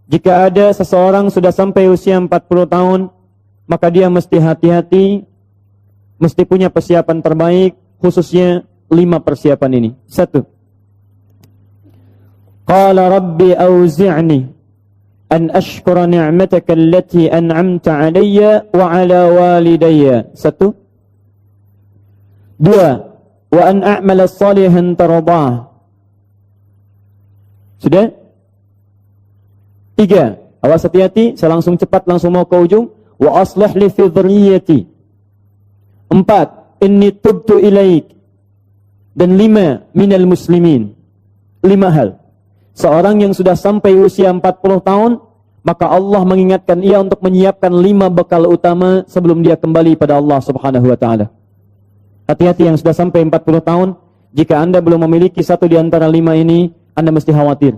Jika ada seseorang sudah sampai usia 40 tahun, maka dia mesti hati-hati, mesti punya persiapan terbaik, khususnya 5 persiapan ini. 1. Qala rabbi auzi'ni an ashkura ni'mataka allati an'amta 'alayya wa 'ala walidayya. 1. 2. Wa an a'mala salihan tardah. Sudah? 3. Awas hati-hati, saya langsung cepat langsung mau ke ujung. Wa aslih li fi dhurriyyati. 4. Inni tubtu ilaik. Dan 5. Minal muslimin. 5 hal. Seorang yang sudah sampai usia 40 tahun, maka Allah mengingatkan ia untuk menyiapkan 5 bekal utama sebelum dia kembali pada Allah Subhanahu wa taala. Hati-hati yang sudah sampai 40 tahun, jika Anda belum memiliki satu di antara 5 ini, Anda mesti khawatir.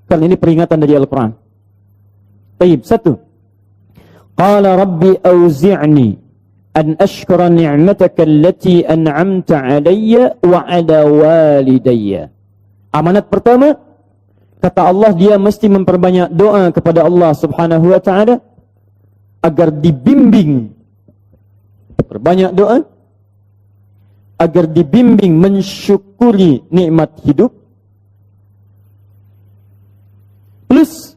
Karena ini peringatan dari Al-Quran. Taib. 1. Qala rabbi auzi'ni an ashkura ni'mataka allati an'amta 'alayya wa 'ala walidayya. Amanat pertama, kata Allah, dia mesti memperbanyak doa kepada Allah Subhanahu wa taala agar dibimbing. Perbanyak doa agar dibimbing mensyukuri nikmat hidup, plus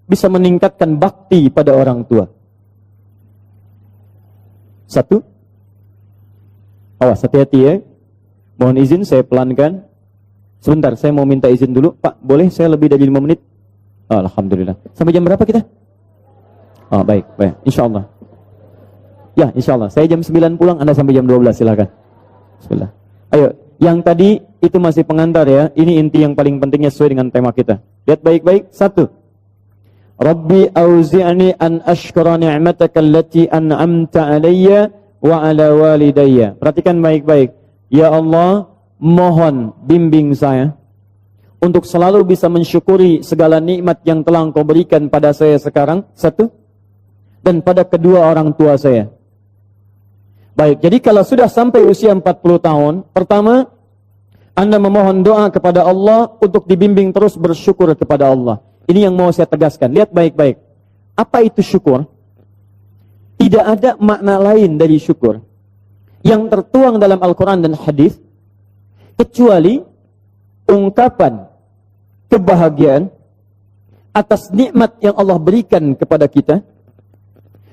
bisa meningkatkan bakti pada orang tua. 1. Awas, hati-hati ya. Mohon izin saya pelankan. Sebentar, saya mau minta izin dulu. Pak, boleh saya lebih dari 5 menit? Oh, alhamdulillah. Sampai jam berapa kita? Oh, baik. Insyaallah. Ya, insyaallah. Saya jam 9 pulang, Anda sampai jam 12, silakan. Bismillah. Ayo, yang tadi itu masih pengantar ya. Ini inti yang paling pentingnya sesuai dengan tema kita. Lihat baik-baik. 1. Rabbi auzi'ni an ashkura ni'mataka allati an'amta 'alayya wa 'ala walidayya. Perhatikan baik-baik. Ya Allah, mohon bimbing saya untuk selalu bisa mensyukuri segala nikmat yang telah Engkau berikan pada saya sekarang. 1. Dan pada kedua orang tua saya. Baik, jadi kalau sudah sampai usia 40 tahun, pertama, Anda memohon doa kepada Allah untuk dibimbing terus bersyukur kepada Allah. Ini yang mau saya tegaskan. Lihat baik-baik. Apa itu syukur? Tidak ada makna lain dari syukur yang tertuang dalam Al-Quran dan hadis kecuali ungkapan kebahagiaan atas nikmat yang Allah berikan kepada kita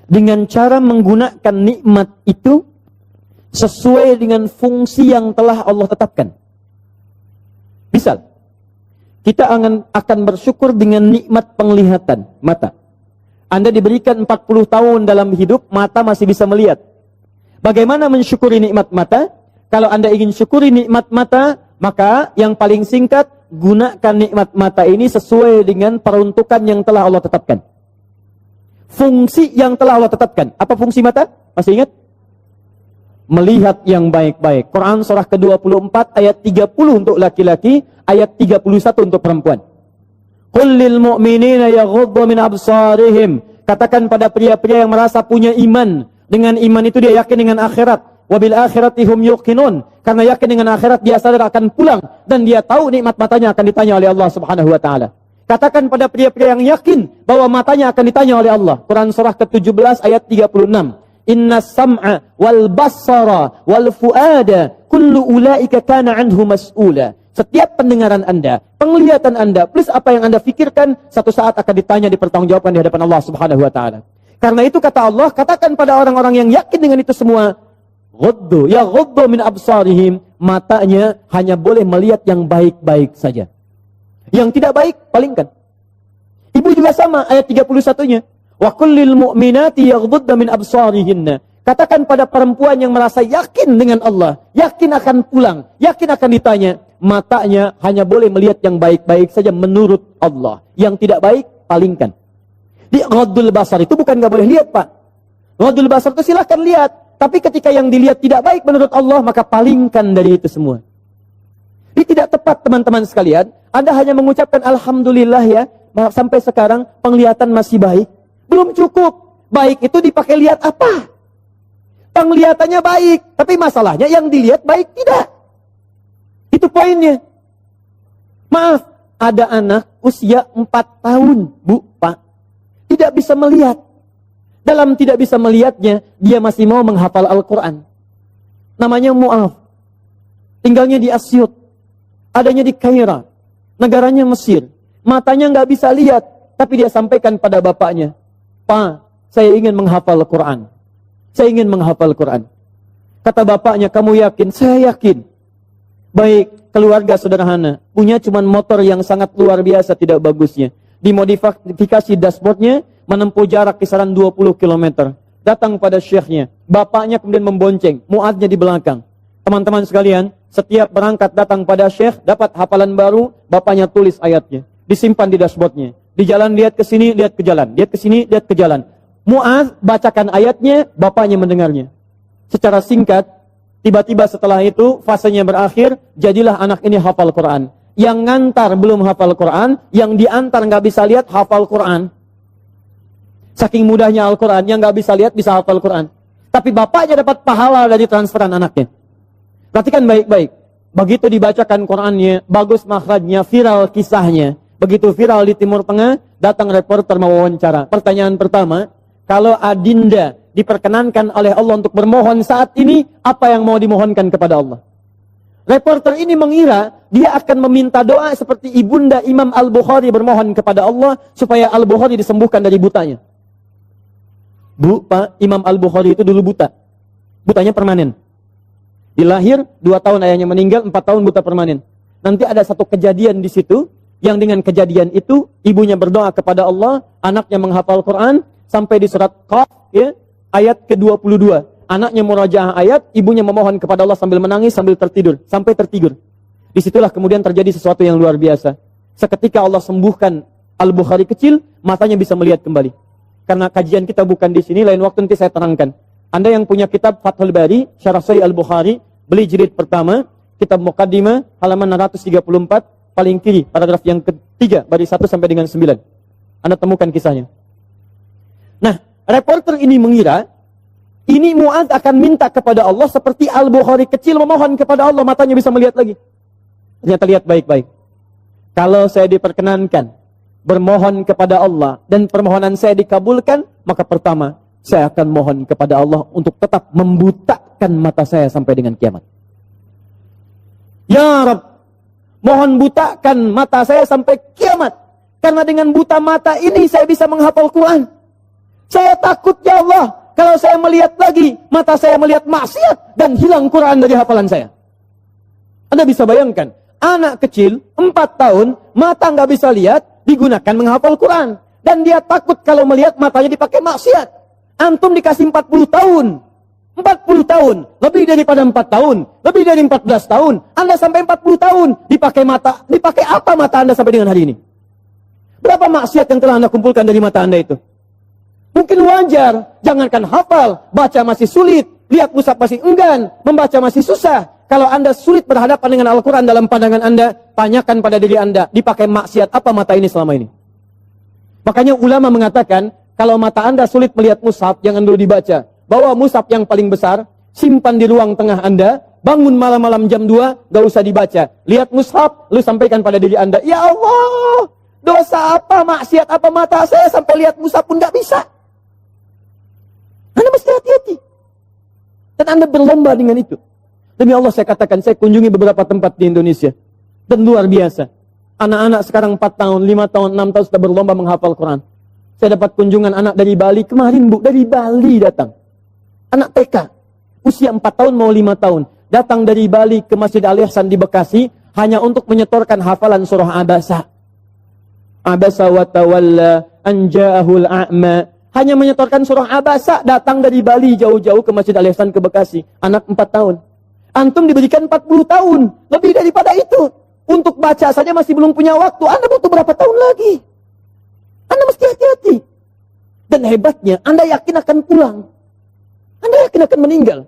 dengan cara menggunakan nikmat itu sesuai dengan fungsi yang telah Allah tetapkan. Misal, kita akan bersyukur dengan nikmat penglihatan mata. Anda diberikan 40 tahun dalam hidup, mata masih bisa melihat. Bagaimana mensyukuri nikmat mata? Kalau Anda ingin syukuri nikmat mata, maka yang paling singkat, gunakan nikmat mata ini sesuai dengan peruntukan yang telah Allah tetapkan. Fungsi yang telah Allah tetapkan. Apa fungsi mata? Masih ingat? Melihat yang baik-baik. Quran surah ke-24 ayat 30 untuk laki-laki, ayat 31 untuk perempuan. Qul lil mu'minina yaghuddu min absarihim. Katakan pada pria-pria yang merasa punya iman. Dengan iman itu dia yakin dengan akhirat. Wabil akhirati hum yuqinun. Karena yakin dengan akhirat dia sadar akan pulang. Dan dia tahu nikmat matanya akan ditanya oleh Allah Subhanahu wa ta'ala. Katakan pada pria-pria yang yakin bahwa matanya akan ditanya oleh Allah. Quran surah ke-17 ayat 36. Inna sam'a wal basara wal fuada kullu ulaika kana anhu mas'ula. Setiap pendengaran Anda, penglihatan Anda, plus apa yang Anda fikirkan, satu saat akan ditanya, dipertanggungjawabkan di hadapan Allah Subhanahu wa ta'ala. Karena itu kata Allah, katakan pada orang-orang yang yakin dengan itu semua, ghuddu min absarihim, matanya hanya boleh melihat yang baik-baik saja. Yang tidak baik, palingkan. Ibu juga sama, ayat 31-nya. Wa kullil mu'minati yaghdudna min absarihinna. Katakan pada perempuan yang merasa yakin dengan Allah, yakin akan pulang, yakin akan ditanya, matanya hanya boleh melihat yang baik-baik saja menurut Allah. Yang tidak baik, palingkan. Di ghaddul basar itu bukan nggak boleh lihat, Pak. Ghaddul basar itu silahkan lihat. Tapi ketika yang dilihat tidak baik menurut Allah, maka palingkan dari itu semua. Ini tidak tepat, teman-teman sekalian. Anda hanya mengucapkan Alhamdulillah ya, sampai sekarang penglihatan masih baik. Belum cukup. Baik itu dipakai lihat apa? Penglihatannya baik. Tapi masalahnya yang dilihat baik tidak. Itu poinnya. Maaf, ada anak usia 4 tahun, Bu. tidak bisa melihat. Dalam tidak bisa melihatnya, dia masih mau menghafal Al-Quran. Namanya Mu'adh. Tinggalnya di Asyut. Adanya di Kaira. Negaranya Mesir. Matanya nggak bisa lihat. Tapi dia sampaikan pada bapaknya, "Pa, saya ingin menghafal Quran. Saya ingin menghafal Quran." Kata bapaknya, "Kamu yakin?" "Saya yakin." Baik, keluarga sederhana. Punya cuman motor yang sangat luar biasa tidak bagusnya. Dimodifikasi dashboardnya, menempuh jarak kisaran 20 km. Datang pada syekhnya. Bapaknya kemudian membonceng. Mu'adhnya di belakang. Teman-teman sekalian, setiap berangkat datang pada syekh, dapat hafalan baru, bapaknya tulis ayatnya. Disimpan di dashboardnya. Di jalan lihat ke sini, lihat ke jalan. Lihat ke sini, lihat ke jalan. Mu'adh bacakan ayatnya, bapaknya mendengarnya. Secara singkat, tiba-tiba setelah itu, fasenya berakhir, jadilah anak ini hafal Quran. Yang ngantar belum hafal Quran, yang diantar nggak bisa lihat, hafal Quran. Saking mudahnya Al-Quran, yang nggak bisa lihat bisa hafal Quran. Tapi bapaknya dapat pahala dari transferan anaknya. Perhatikan baik-baik. Begitu dibacakan Qurannya, bagus makhrajnya, viral kisahnya. Begitu viral di Timur Tengah, datang reporter mewawancara. Pertanyaan pertama, kalau adinda diperkenankan oleh Allah untuk bermohon saat ini, apa yang mau dimohonkan kepada Allah? Reporter ini mengira dia akan meminta doa seperti ibunda Imam Al-Bukhari bermohon kepada Allah supaya Al-Bukhari disembuhkan dari butanya. Bu, Pak, Imam Al-Bukhari itu dulu buta. Butanya permanen. Dilahir, 2 tahun ayahnya meninggal, 4 tahun buta permanen. Nanti ada satu kejadian di situ, yang dengan kejadian itu, ibunya berdoa kepada Allah, anaknya menghafal Quran, sampai di surat Qaf, ya, ayat ke-22. Anaknya murajaah ayat, ibunya memohon kepada Allah sambil menangis, sambil tertidur. Sampai tertidur. Disitulah kemudian terjadi sesuatu yang luar biasa. Seketika Allah sembuhkan Al-Bukhari kecil, matanya bisa melihat kembali. Karena kajian kita bukan di sini, lain waktu nanti saya terangkan. Anda yang punya kitab Fathul Bari, Syarah Sahih Al-Bukhari, beli jilid pertama, kitab Muqaddimah, halaman 634, paling kiri, paragraf yang ketiga, baris 1 sampai dengan 9. Anda temukan kisahnya. Nah, reporter ini mengira, ini Mu'adh akan minta kepada Allah seperti Al-Bukhari kecil memohon kepada Allah, matanya bisa melihat lagi. Ternyata lihat baik-baik. Kalau saya diperkenankan bermohon kepada Allah dan permohonan saya dikabulkan, maka pertama, saya akan mohon kepada Allah untuk tetap membutakan mata saya sampai dengan kiamat. Ya Rabb, mohon butakan mata saya sampai kiamat. Karena dengan buta mata ini saya bisa menghafal Quran. Saya takut ya Allah, kalau saya melihat lagi, mata saya melihat maksiat dan hilang Quran dari hafalan saya. Anda bisa bayangkan, anak kecil 4 tahun, mata nggak bisa lihat, digunakan menghafal Quran. Dan dia takut kalau melihat matanya dipakai maksiat. Antum dikasih 40 tahun. 40 tahun. Lebih daripada 4 tahun. Lebih dari 14 tahun. Anda sampai 40 tahun. Dipakai mata. Dipakai apa mata Anda sampai dengan hari ini? Berapa maksiat yang telah Anda kumpulkan dari mata Anda itu? Mungkin wajar. Jangankan hafal. Baca masih sulit. Lihat mushaf masih enggan. Membaca masih susah. Kalau Anda sulit berhadapan dengan Al-Quran dalam pandangan Anda, tanyakan pada diri Anda, dipakai maksiat apa mata ini selama ini? Makanya ulama mengatakan, kalau mata Anda sulit melihat mushaf, jangan dulu dibaca. Bawa mushaf yang paling besar, simpan di ruang tengah Anda, bangun malam-malam jam 2, gak usah dibaca. Lihat mushaf, lu sampaikan pada diri Anda, ya Allah, dosa apa, maksiat apa mata saya sampai lihat mushaf pun gak bisa. Anda mesti hati-hati. Dan Anda berlomba dengan itu. Demi Allah saya katakan, saya kunjungi beberapa tempat di Indonesia. Dan luar biasa. Anak-anak sekarang 4 tahun, 5 tahun, 6 tahun sudah berlomba menghafal Quran. Saya dapat kunjungan anak dari Bali. Kemarin Bu, dari Bali datang. Anak TK. Usia 4 tahun mau 5 tahun. Datang dari Bali ke Masjid Al-Ihsan di Bekasi. Hanya untuk menyetorkan hafalan surah Abasa. Abasa wa tawalla anja'ahul a'ma. Hanya menyetorkan surah Abasa. Datang dari Bali jauh-jauh ke Masjid Al-Ihsan ke Bekasi. Anak 4 tahun. Antum diberikan 40 tahun. Lebih daripada itu. Untuk baca saja masih belum punya waktu. Anda butuh berapa tahun lagi? Anda mesti hati-hati. Dan hebatnya, Anda yakin akan pulang. Anda yakin akan meninggal.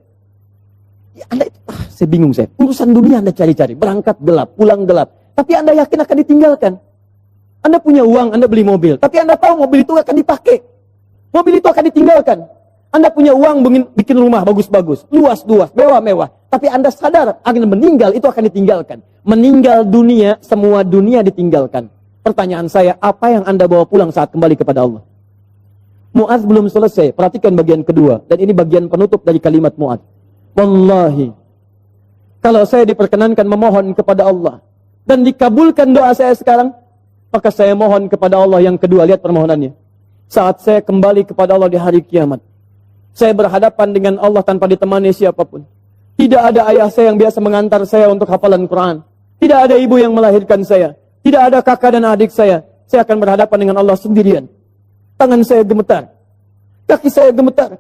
Ya, Anda itu, saya bingung saya. Urusan dunia Anda cari-cari. Berangkat gelap, pulang gelap. Tapi Anda yakin akan ditinggalkan. Anda punya uang, Anda beli mobil. Tapi Anda tahu mobil itu akan dipakai. Mobil itu akan ditinggalkan. Anda punya uang bikin rumah bagus-bagus, luas-luas, mewah-mewah. Tapi Anda sadar akan meninggal itu akan ditinggalkan. Meninggal dunia, semua dunia ditinggalkan. Pertanyaan saya, apa yang Anda bawa pulang saat kembali kepada Allah? Mu'adz belum selesai. Perhatikan bagian kedua. Dan ini bagian penutup dari kalimat Mu'adz. Wallahi, kalau saya diperkenankan memohon kepada Allah dan dikabulkan doa saya sekarang, maka saya mohon kepada Allah yang kedua. Lihat permohonannya. Saat saya kembali kepada Allah di hari kiamat, saya berhadapan dengan Allah tanpa ditemani siapapun. Tidak ada ayah saya yang biasa mengantar saya untuk hafalan Quran. Tidak ada ibu yang melahirkan saya. Tidak ada kakak dan adik saya. Saya akan berhadapan dengan Allah sendirian. Tangan saya gemetar, kaki saya gemetar,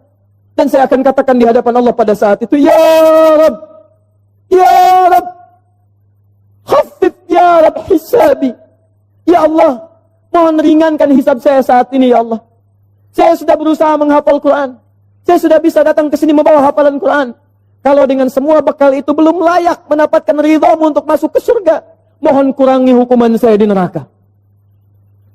dan saya akan katakan di hadapan Allah pada saat itu, Ya Rabb, Ya Rabb, khaffif Ya Rabb hisabi. Ya Allah, mohon ringankan hisab saya saat ini, Ya Allah. Saya sudah berusaha menghafal Quran. Saya sudah bisa datang ke sini membawa hafalan Quran. Kalau dengan semua bekal itu belum layak mendapatkan ridhamu untuk masuk ke surga, mohon kurangi hukuman saya di neraka.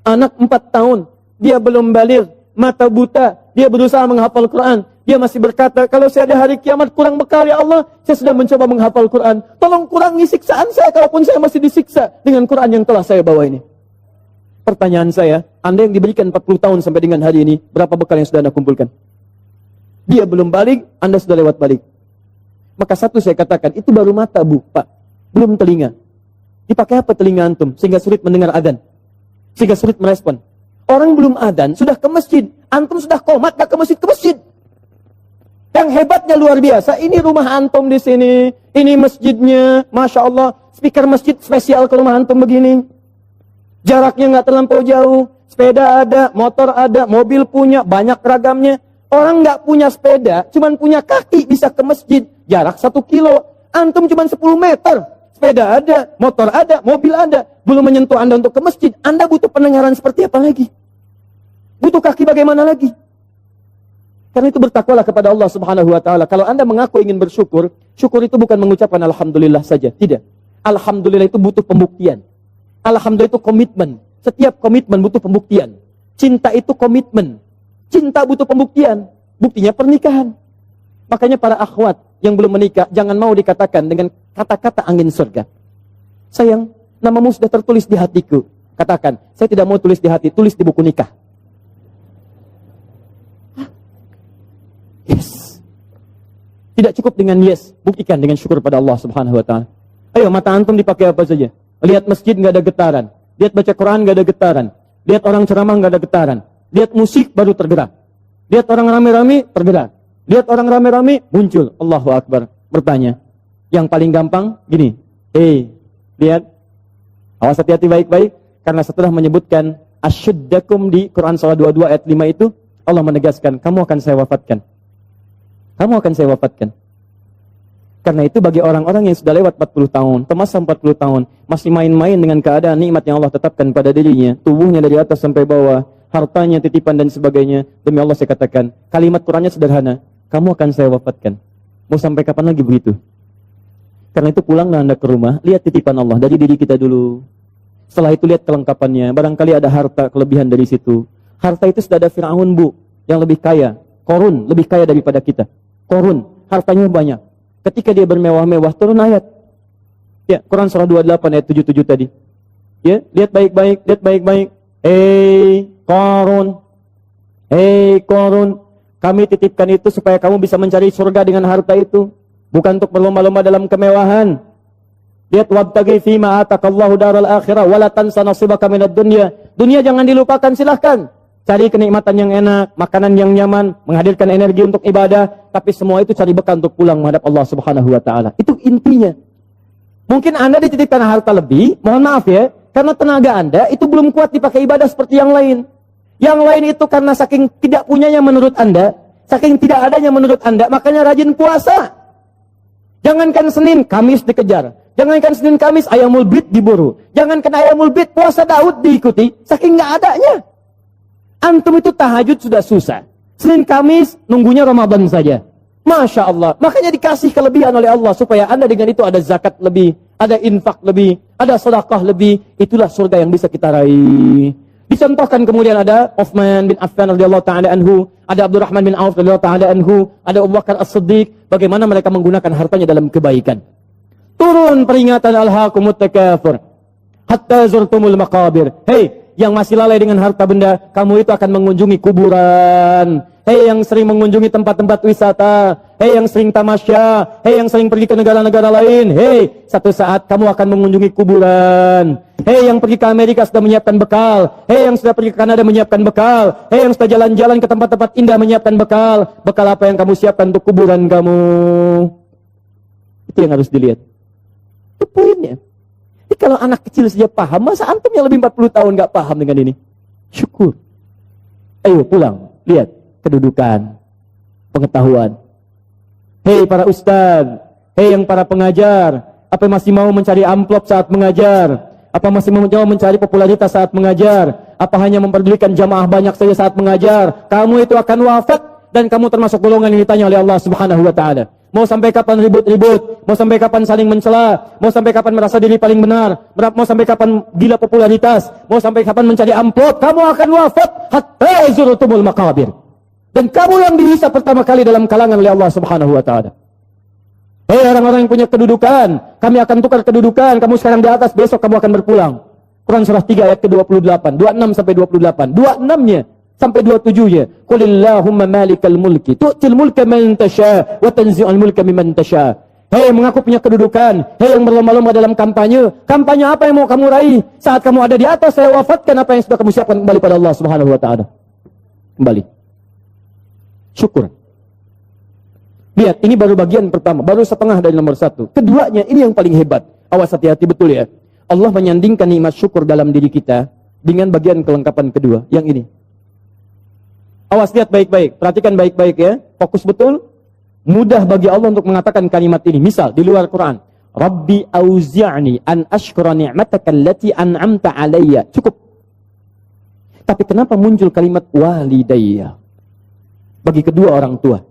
Anak 4 tahun, dia belum baligh, mata buta, dia berusaha menghafal Quran. Dia masih berkata, kalau saya ada hari kiamat kurang bekal, Ya Allah, saya sudah mencoba menghafal Quran. Tolong kurangi siksaan saya, kalaupun saya masih disiksa dengan Quran yang telah saya bawa ini. Pertanyaan saya, Anda yang diberikan 40 tahun sampai dengan hari ini, berapa bekal yang sudah Anda kumpulkan? Dia belum balik, Anda sudah lewat balik. Maka satu saya katakan, itu baru mata, Bu, Pak. Belum telinga. Dipakai apa telinga antum? Sehingga sulit mendengar adzan. Sehingga sulit merespon. Orang belum adzan, sudah ke masjid. Antum sudah komat, gak ke masjid. Yang hebatnya luar biasa, ini rumah antum di sini. Ini masjidnya, Masya Allah. Speaker masjid spesial ke rumah antum begini. Jaraknya nggak terlampau jauh, sepeda ada, motor ada, mobil punya, banyak ragamnya. Orang nggak punya sepeda, cuman punya kaki bisa ke masjid, jarak 1 kilo. Antum cuman 10 meter, sepeda ada, motor ada, mobil ada. Belum menyentuh Anda untuk ke masjid, Anda butuh pendengaran seperti apa lagi? Butuh kaki bagaimana lagi? Karena itu bertakwalah kepada Allah Subhanahu wa Ta'ala. Kalau Anda mengaku ingin bersyukur, syukur itu bukan mengucapkan Alhamdulillah saja, tidak. Alhamdulillah itu butuh pembuktian. Alhamdulillah itu komitmen. Setiap komitmen butuh pembuktian. Cinta itu komitmen. Cinta butuh pembuktian. Buktinya pernikahan. Makanya para akhwat yang belum menikah, jangan mau dikatakan dengan kata-kata angin surga. Sayang, namamu sudah tertulis di hatiku. Katakan, saya tidak mau tulis di hati, tulis di buku nikah. Yes. Tidak cukup dengan yes, buktikan dengan syukur pada Allah Subhanahu wa Ta'ala. Ayo, mata antum dipakai apa saja? Lihat masjid nggak ada getaran, lihat baca Quran nggak ada getaran, lihat orang ceramah nggak ada getaran, lihat musik baru tergerak, lihat orang rame-rame tergerak, lihat orang rame-rame muncul, Allahu Akbar. Bertanya, yang paling gampang gini, lihat, awas hati-hati baik-baik, karena setelah menyebutkan asyuddakum di Quran surah 22 ayat 5 itu, Allah menegaskan, kamu akan saya wafatkan, kamu akan saya wafatkan. Karena itu bagi orang-orang yang sudah lewat 40 tahun, termasuk 40 tahun, masih main-main dengan keadaan nikmat yang Allah tetapkan pada dirinya, tubuhnya dari atas sampai bawah, hartanya, titipan dan sebagainya, demi Allah saya katakan, kalimat Qurannya sederhana, kamu akan saya wafatkan. Mau sampai kapan lagi begitu? Karena itu pulanglah Anda ke rumah, lihat titipan Allah dari diri kita dulu. Setelah itu lihat kelengkapannya, barangkali ada harta kelebihan dari situ. Harta itu sudah ada Fir'aun, Bu, yang lebih kaya, Korun, lebih kaya daripada kita. Korun, hartanya banyak. Ketika dia bermewah-mewah, turun ayat. Ya, Quran surah 28 ayat 77 tadi. Ya, lihat baik-baik, lihat baik-baik. Korun, Korun, kami titipkan itu supaya kamu bisa mencari surga dengan harta itu, bukan untuk berlomba-lomba dalam kemewahan. Lihat, wabtaghi fima atakallahu daral akhirah wala tansa nasibaka minad dunya. Dunia jangan dilupakan, silahkan. Cari kenikmatan yang enak, makanan yang nyaman, menghadirkan energi untuk ibadah, tapi semua itu cari bekal untuk pulang menghadap Allah Subhanahu wa Ta'ala. Itu intinya. Mungkin Anda dititipkan harta lebih, mohon maaf ya, karena tenaga Anda itu belum kuat dipakai ibadah seperti yang lain. Yang lain itu karena saking tidak punyanya menurut Anda, saking tidak adanya menurut Anda, makanya rajin puasa. Jangankan Senin, Kamis dikejar. Jangankan Senin, Kamis, ayamul bid diburu. Jangankan ayamul bid, puasa Daud diikuti, saking nggak adanya. Antum itu tahajud sudah susah. Senin Kamis nunggunya Ramadan saja. Masya Allah. Makanya dikasih kelebihan oleh Allah supaya Anda dengan itu ada zakat lebih, ada infak lebih, ada sedekah lebih. Itulah surga yang bisa kita raih. Dicontohkan kemudian ada Utsman bin Affan radhiyallahu taala anhu, ada Abdurrahman bin Auf radhiyallahu taala anhu, ada Abu Bakar As-Siddiq, bagaimana mereka menggunakan hartanya dalam kebaikan. Turun peringatan alhaakumut takafur hatta zurtumul maqabir. Hei, yang masih lalai dengan harta benda, kamu itu akan mengunjungi kuburan. Hei yang sering mengunjungi tempat-tempat wisata, hei yang sering tamasya, hei yang sering pergi ke negara-negara lain, hei, satu saat kamu akan mengunjungi kuburan. Hei yang pergi ke Amerika sudah menyiapkan bekal, hei yang sudah pergi ke Kanada menyiapkan bekal, hei yang sudah jalan-jalan ke tempat-tempat indah menyiapkan bekal. Bekal apa yang kamu siapkan untuk kuburan kamu? Itu yang harus dilihat. Itu poinnya. Jadi kalau anak kecil saja paham, masa antum yang lebih 40 tahun gak paham dengan ini? Syukur. Ayo pulang, lihat kedudukan, pengetahuan. Hei para ustaz, hei yang para pengajar, apa masih mau mencari amplop saat mengajar? Apa masih mau mencari popularitas saat mengajar? Apa hanya memperdulikan jamaah banyak saja saat mengajar? Kamu itu akan wafat dan kamu termasuk golongan yang ditanya oleh Allah Subhanahu wa taala. Mau sampai kapan ribut-ribut? Mau sampai kapan saling mencela? Mau sampai kapan merasa diri paling benar? Mau sampai kapan gila popularitas? Mau sampai kapan mencari amplop? Kamu akan wafat hatta zurtumul maqabir. Dan kamu yang dihisab pertama kali dalam kalangan oleh Allah Subhanahu wa taala. Hei orang-orang yang punya kedudukan, kami akan tukar kedudukan. Kamu sekarang di atas, besok kamu akan berpulang. Quran surah 3 ayat ke-28, 26 sampai 28. 26-nya sampai 27-nya. Qulillahumma malikal mulki tu'til mulka man tasha wa tanzi'ul mulka mimman tasha. Hei mengaku punya kedudukan, hei yang berlomba-lomba dalam kampanye. Kampanye apa yang mau kamu raih? Saat kamu ada di atas, saya wafatkan apa yang sudah kamu siapkan kembali pada Allah Subhanahu wa taala. Kembali. Syukur. Lihat, ini baru bagian pertama, baru setengah dari nomor 1. Keduanya, ini yang paling hebat. Awas, hati-hati betul ya. Allah menyandingkan nikmat syukur dalam diri kita dengan bagian kelengkapan kedua, yang ini. Awas, lihat baik-baik, perhatikan baik-baik ya. Fokus betul. Mudah bagi Allah untuk mengatakan kalimat ini. Misal, di luar Quran. Rabbi auzi'ni an ashkura ni'mataka allati an'amta alayya. Cukup. Tapi kenapa muncul kalimat walidayya? Bagi kedua orang tua.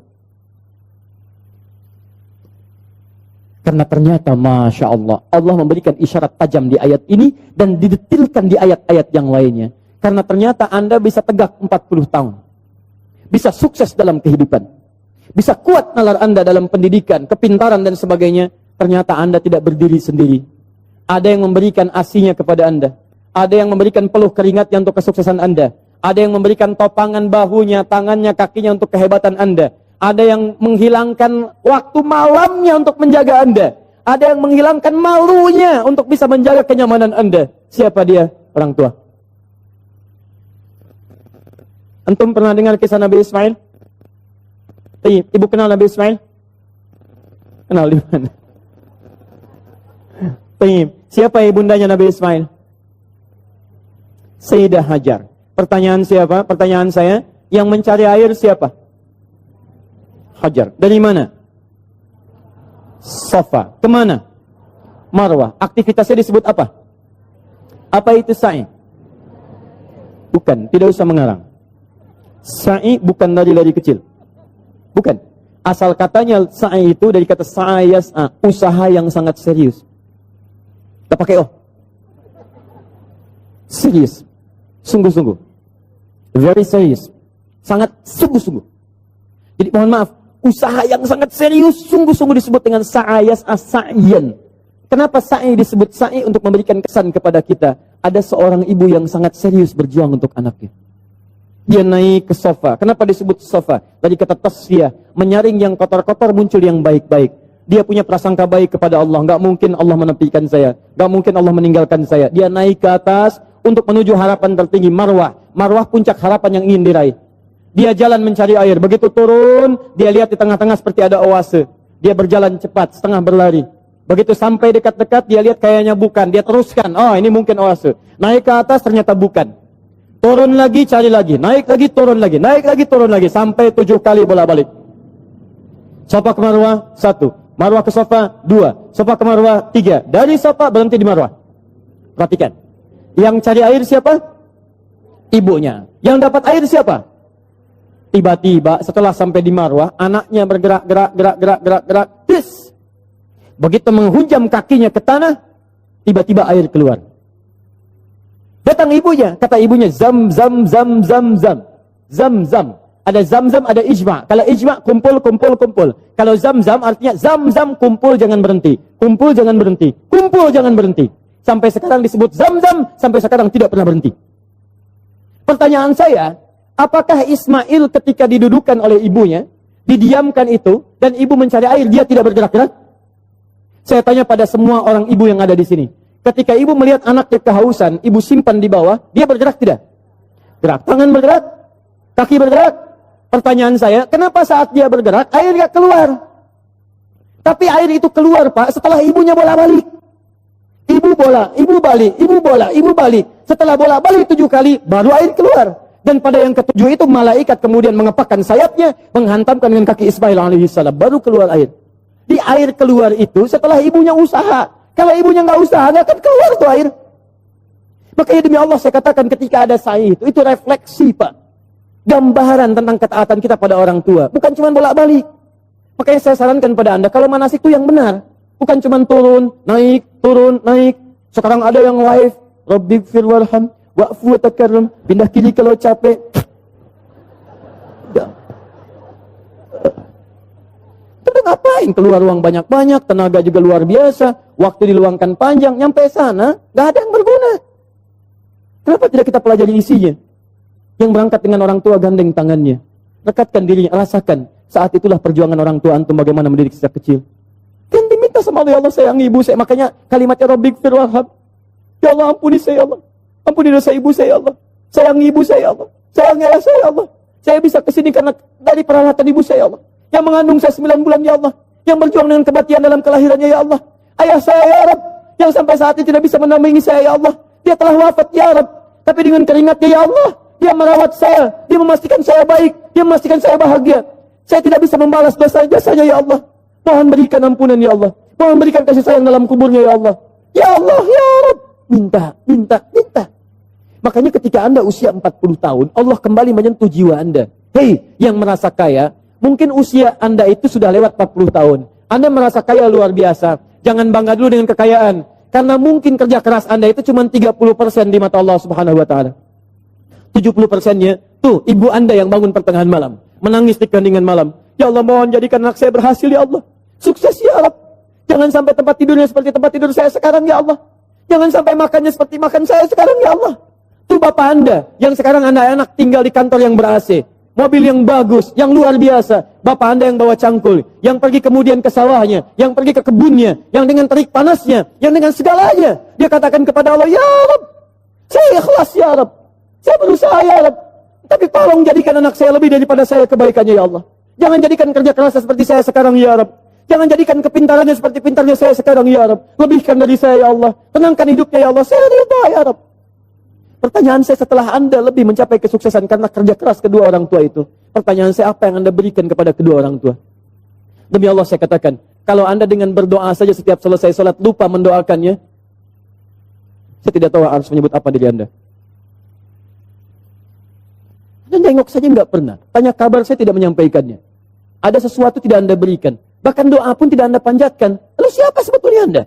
Karena ternyata Masya Allah, Allah memberikan isyarat tajam di ayat ini dan didetilkan di ayat-ayat yang lainnya. Karena ternyata Anda bisa tegak 40 tahun. Bisa sukses dalam kehidupan. Bisa kuat nalar Anda dalam pendidikan, kepintaran dan sebagainya. Ternyata Anda tidak berdiri sendiri. Ada yang memberikan asinya kepada Anda. Ada yang memberikan peluh keringatnya untuk kesuksesan Anda. Ada yang memberikan topangan bahunya, tangannya, kakinya untuk kehebatan Anda. Ada yang menghilangkan waktu malamnya untuk menjaga Anda. Ada yang menghilangkan malunya untuk bisa menjaga kenyamanan Anda. Siapa dia? Orang tua. Antum pernah dengar kisah Nabi Ismail? Ibu kenal Nabi Ismail? Kenal di mana? Siapa ibundanya Nabi Ismail? Sayyidah Hajar. Pertanyaan siapa? Pertanyaan saya, yang mencari air siapa? Hajar. Dari mana? Safa. Kemana? Marwah. Aktivitasnya disebut apa? Apa itu sa'i? Bukan, tidak usah mengarang. Sa'i bukan lari-lari kecil. Bukan. Asal katanya sa'i itu dari kata sa'ayas'a, usaha yang sangat serius. Kita pakai serius. Sungguh-sungguh. Very serious. Sangat sungguh-sungguh. Jadi mohon maaf, usaha yang sangat serius, sungguh-sungguh disebut dengan sa'ayas as-sa'yan. Kenapa sa'i disebut sa'i? Untuk memberikan kesan kepada kita. Ada seorang ibu yang sangat serius berjuang untuk anaknya. Dia naik ke sofa. Kenapa disebut sofa? Dari kata tasfiyah, menyaring yang kotor-kotor, muncul yang baik-baik. Dia punya prasangka baik kepada Allah. Gak mungkin Allah menepikan saya. Gak mungkin Allah meninggalkan saya. Dia naik ke atas untuk menuju harapan tertinggi, Marwah. Marwah puncak harapan yang ingin diraih. Dia jalan mencari air. Begitu turun, dia lihat di tengah-tengah seperti ada oase. Dia berjalan cepat, setengah berlari. Begitu sampai dekat-dekat, dia lihat kayaknya bukan. Dia teruskan, oh ini mungkin oase. Naik ke atas, ternyata bukan. Turun lagi, cari lagi. Naik lagi, turun lagi. Naik lagi, turun lagi. Sampai 7 kali bolak-balik. Sofa ke Marwah, 1. Marwah ke sofa, 2. Sofa ke Marwah, 3. Dari sofa berhenti di Marwah. Perhatikan. Yang cari air siapa? Ibunya. Yang dapat air siapa? Tiba-tiba setelah sampai di Marwah, anaknya bergerak. Yes. Begitu menghujam kakinya ke tanah, tiba-tiba air keluar. Datang ibunya, kata ibunya, zam. Ada zam, ada ijma. Kalau ijma, kumpul. Kalau zam artinya zam, kumpul jangan berhenti. Kumpul jangan berhenti. Sampai sekarang disebut zam, sampai sekarang tidak pernah berhenti. Pertanyaan saya, apakah Ismail ketika didudukan oleh ibunya, didiamkan itu, dan ibu mencari air, dia tidak bergerak-gerak? Saya tanya pada semua orang ibu yang ada di sini. Ketika ibu melihat anaknya kehausan, ibu simpan di bawah, dia bergerak tidak? Gerak. Tangan bergerak, kaki bergerak. Pertanyaan saya, kenapa saat dia bergerak, air tidak keluar? Tapi air itu keluar, Pak, setelah ibunya bola-balik. Ibu bola, ibu balik, ibu bola, ibu balik. Setelah bola balik 7 kali, baru air keluar. Dan pada yang ke-7 itu, malaikat kemudian mengepakkan sayapnya, menghantamkan dengan kaki Ismail alaihissalam, baru keluar air. Di air keluar itu, setelah ibunya usaha. Kalau ibunya nggak usaha, nggak akan keluar tuh air. Makanya demi Allah saya katakan ketika ada sa'i itu refleksi, Pak. Gambaran tentang ketaatan kita pada orang tua. Bukan cuma bolak-balik. Makanya saya sarankan pada Anda, kalau manasik itu yang benar. Bukan cuma turun, naik, Sekarang ada yang live. Rabbighfir warham, wa'fu wa takarram. Pindah kiri kalau capek. Tapi ngapain keluar uang banyak-banyak, tenaga juga luar biasa, waktu diluangkan panjang, nyampe sana, nggak ada yang berguna. Kenapa tidak kita pelajari isinya? Yang berangkat dengan orang tua gandeng tangannya. Rekatkan dirinya, rasakan. Saat itulah perjuangan orang tua antum bagaimana mendidik sejak kecil. Kan diminta sama Allah, ya Allah sayang ibu saya. Makanya kalimatnya Rabbighfir warham. Ya Allah ampuni saya, ya Allah. Ampuni dosa ibu saya, ya Allah. Sayang ibu saya, ya Allah. Sayang ayah saya, ya Allah. Saya bisa kesini karena dari perawatan ibu saya, ya Allah. Yang mengandung saya 9 bulan, ya Allah. Yang berjuang dengan kematian dalam kelahirannya, ya Allah. Ayah saya, ya Rabb. Yang sampai saat ini tidak bisa menampingi saya, ya Allah. Dia telah wafat, ya Rabb. Tapi dengan keringatnya, ya Allah. Dia merawat saya, dia memastikan saya baik, dia memastikan saya bahagia. Saya tidak bisa membalas dosa-jasanya, ya Allah. Mohon berikan ampunan, ya Allah. Mohon berikan kasih sayang dalam kuburnya, ya Allah. Ya Allah, ya Rabb. Minta. Makanya ketika Anda usia 40 tahun, Allah kembali menyentuh jiwa Anda. Hei, yang merasa kaya, mungkin usia Anda itu sudah lewat 40 tahun. Anda merasa kaya luar biasa. Jangan bangga dulu dengan kekayaan. Karena mungkin kerja keras Anda itu cuma 30% di mata Allah Subhanahu wa Ta'ala. 70%-nya, tuh ibu Anda yang bangun pertengahan malam, menangis di keheningan malam. Ya Allah, mohon jadikan anak saya berhasil, ya Allah. Sukses, ya Allah. Jangan sampai tempat tidurnya seperti tempat tidur saya sekarang, ya Allah. Jangan sampai makannya seperti makan saya sekarang, ya Allah. Tuh bapak Anda, yang sekarang anak-anak tinggal di kantor yang ber-AC, mobil yang bagus, yang luar biasa. Bapak Anda yang bawa cangkul, yang pergi kemudian ke sawahnya, yang pergi ke kebunnya, yang dengan terik panasnya, yang dengan segalanya. Dia katakan kepada Allah, ya Rabb, saya ikhlas, ya Rabb. Saya berusaha, ya Rabb. Tapi tolong jadikan anak saya lebih daripada saya kebaikannya, ya Allah. Jangan jadikan kerja kerasnya seperti saya sekarang, ya Rabb. Jangan jadikan kepintarannya seperti pintarnya saya sekarang, ya Rabb. Lebihkan dari saya, ya Allah. Tenangkan hidupnya, ya Allah. Saya ridha, ya Rabb. Pertanyaan saya, setelah Anda lebih mencapai kesuksesan karena kerja keras kedua orang tua itu, pertanyaan saya, apa yang Anda berikan kepada kedua orang tua? Demi Allah saya katakan, kalau Anda dengan berdoa saja setiap selesai sholat lupa mendoakannya, saya tidak tahu harus menyebut apa diri Anda. Dan nengok saja nggak pernah. Tanya kabar saya tidak menyampaikannya. Ada sesuatu tidak Anda berikan. Bahkan doa pun tidak Anda panjatkan. Lalu siapa sebetulnya Anda?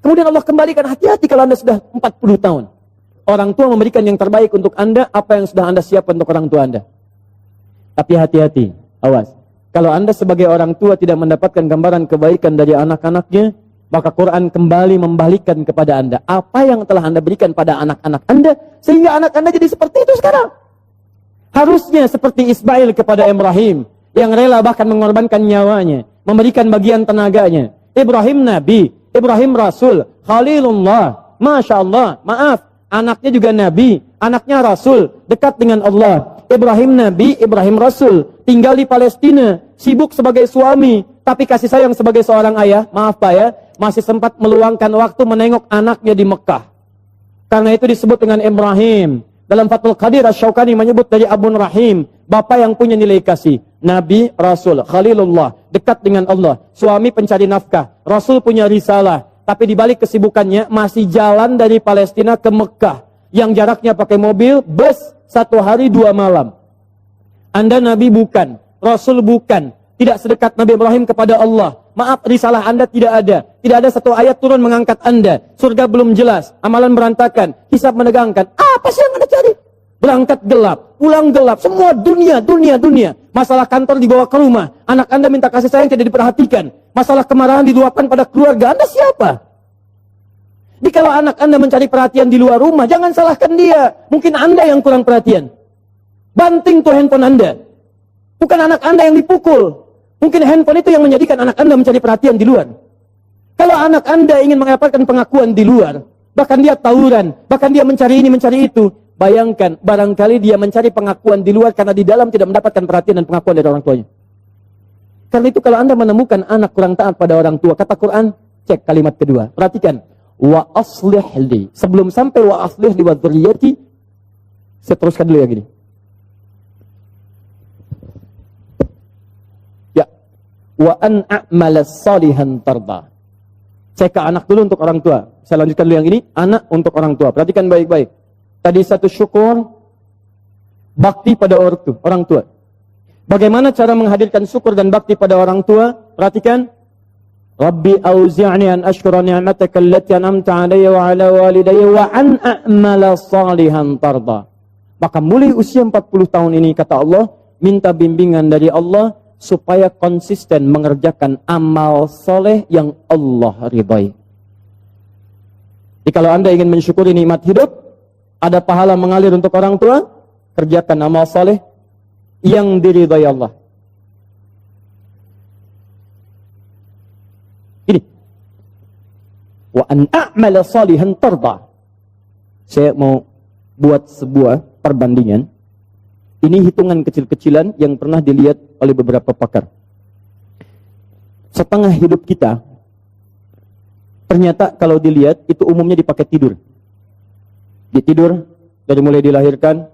Kemudian Allah kembalikan, hati-hati kalau Anda sudah 40 tahun. Orang tua memberikan yang terbaik untuk Anda, apa yang sudah Anda siapkan untuk orang tua Anda. Tapi hati-hati, awas. Kalau Anda sebagai orang tua tidak mendapatkan gambaran kebaikan dari anak-anaknya, maka Quran kembali membalikkan kepada Anda apa yang telah Anda berikan pada anak-anak Anda, sehingga anak Anda jadi seperti itu sekarang. Harusnya seperti Ismail kepada Ibrahim, yang rela bahkan mengorbankan nyawanya, memberikan bagian tenaganya. Ibrahim Nabi, Ibrahim Rasul, Khalilullah, Masya Allah, maaf, anaknya juga Nabi, anaknya Rasul, dekat dengan Allah. Ibrahim Nabi, Ibrahim Rasul, tinggal di Palestina, sibuk sebagai suami, tapi kasih sayang sebagai seorang ayah, maaf Pak ya, masih sempat meluangkan waktu menengok anaknya di Mekah. Karena itu disebut dengan Ibrahim. Dalam Fathul Qadir Asy-Syaukani menyebut dari Abun Rahim, bapak yang punya nilai kasih, Nabi, Rasul, Khalilullah, dekat dengan Allah, suami pencari nafkah, Rasul punya risalah, tapi dibalik kesibukannya masih jalan dari Palestina ke Mekah, yang jaraknya pakai mobil, bus, 1 hari 2 malam. Anda Nabi bukan, Rasul bukan, tidak sedekat Nabi Ibrahim kepada Allah. Maaf, risalah Anda tidak ada. Tidak ada satu ayat turun mengangkat Anda. Surga belum jelas, amalan berantakan, hisab menegangkan. Apa sih yang Anda cari? Berangkat gelap, pulang gelap, semua dunia. Masalah kantor dibawa ke rumah, anak Anda minta kasih sayang tidak diperhatikan. Masalah kemarahan diluapkan pada keluarga Anda siapa? Jadi kalau anak Anda mencari perhatian di luar rumah, jangan salahkan dia. Mungkin Anda yang kurang perhatian. Banting tuh handphone Anda. Bukan anak Anda yang dipukul. Mungkin handphone itu yang menjadikan anak Anda mencari perhatian di luar. Kalau anak Anda ingin mendapatkan pengakuan di luar, bahkan dia tawuran, bahkan dia mencari ini, mencari itu, bayangkan, barangkali dia mencari pengakuan di luar karena di dalam tidak mendapatkan perhatian dan pengakuan dari orang tuanya. Karena itu kalau Anda menemukan anak kurang taat pada orang tua, kata Quran, cek kalimat kedua. Perhatikan. Wa aslih li. Sebelum sampai wa aslih li wa dzurriyyati, saya teruskan dulu yang gini. Ya. Wa an a'mala salihan tarda. Cek ke anak dulu untuk orang tua. Saya lanjutkan dulu yang ini, anak untuk orang tua. Perhatikan baik-baik. Tadi satu syukur, bakti pada orang tua. Bagaimana cara menghadirkan syukur dan bakti pada orang tua? Perhatikan. Rabbi auzi'ni an ashkura ni'mataka allati an'amta 'alayya wa 'ala walidayya wa an a'mala salihan tarda. Maka mulai usia 40 tahun ini kata Allah, minta bimbingan dari Allah supaya konsisten mengerjakan amal soleh yang Allah ridhai. Jadi kalau Anda ingin mensyukuri nikmat hidup, ada pahala mengalir untuk orang tua, kerjakan amal soleh yang diridhai Allah. Ini. Wa an a'mala salihan tarda. Saya mau buat sebuah perbandingan. Ini hitungan kecil-kecilan yang pernah dilihat oleh beberapa pakar. Setengah hidup kita, ternyata kalau dilihat, itu umumnya dipakai tidur. Dia tidur, dari mulai dilahirkan,